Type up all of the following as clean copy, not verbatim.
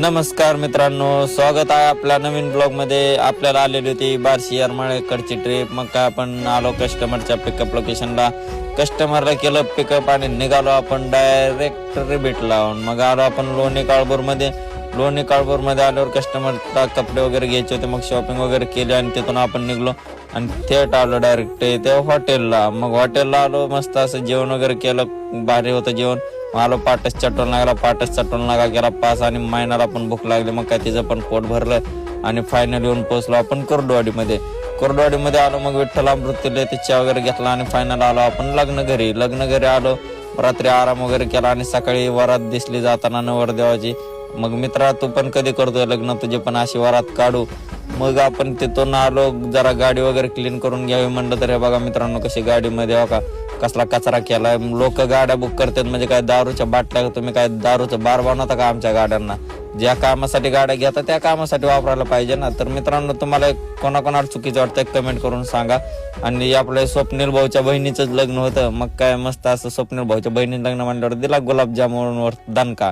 नमस्कार मित्रांनो, स्वागत आहे आपल्या नवीन ब्लॉग मध्ये। आपल्याला आलेली होती बार्शी येरमाळ्याकडची ट्रिप। मग काय आपण आलो कस्टमरच्या पिकअप लोकेशनला, कस्टमरला केलं पिकअप आणि निघालो आपण डायरेक्ट रिबीट लावून। मग आलो आपण लोणी काळभोर मध्ये आल्यावर कस्टमरला कपडे वगैरे घ्यायचे होते, मग शॉपिंग वगैरे केली आणि तिथून आपण निघलो आणि थेट आलो डायरेक्ट त्या हॉटेलला। मग हॉटेलला आलो, मस्त असं जेवण वगैरे केलं, भारी होतं जेवण। आलो पाटसचा टोल नाका गेला पास आणि महिन्याला पण भूक लागली, मग काय तिचं पण पोट भरलं आणि फायनल येऊन पोहोचलो आपण कोरडवाडीमध्ये आलो। मग विठ्ठल अमृतले चहा वगैरे घेतला आणि फायनल आलो आपण लग्न घरी आलो। रात्री आराम वगैरे केला आणि सकाळी वरात दिसली जाताना नवरदेवाची। मग मित्रा, तू पण कधी करतोय लग्न, तुझे पण अशी वरात काढू। मग आपण तिथून आलो, जरा गाडी वगैरे क्लीन करून घ्यावी म्हणलं, तर हे बघा मित्रांनो कशी गाडीमध्ये बघा कसला कचरा केलाय। लोक गाड्या बुक करतात म्हणजे काय दारूच्या बाटल्या, तुम्ही काय दारूचं बार बनवता का आमच्या गाड्यांना? ज्या कामासाठी गाड्या घेतात त्या कामासाठी वापरायला पाहिजे ना। तर मित्रांनो, तुम्हाला कोणाकोणाला चुकीचं वाटतंय कमेंट करून सांगा। आणि आपल्या स्वप्नील भाऊच्या बहिणीचंच लग्न होतं, मग काय मस्त असं स्वप्नील भाऊच्या बहिणीचं लग्न म्हणल्यावर दिला गुलाबजामुनवर दणका।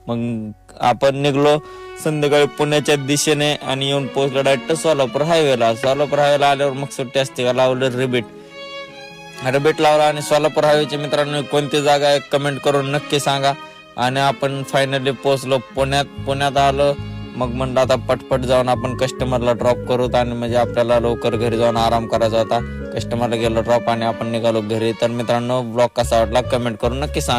मग आपण निघलो संध्याकाळी पुण्याच्या दिशेने आणि येऊन पोहोचलो डायरेक्ट सोलापूर हायवेला आल्यावर मग सुट्टी असते का लावलं रिबीट लावला। आणि सोलापूर हायवेचे मित्रांनो कोणती जागा आहे कमेंट करून नक्की सांगा। आणि आपण फायनली पोहोचलो पुण्यात आलो। मग म्हणलं आता पटपट जाऊन आपण कस्टमरला ड्रॉप करूत आणि म्हणजे आपल्याला लवकर घरी जाऊन आराम करायचा होता। कस्टमरला गेलो ड्रॉप आणि आपण निघालो घरी। तर मित्रांनो, ब्लॉग कसा वाटला कमेंट करून नक्की सांगा।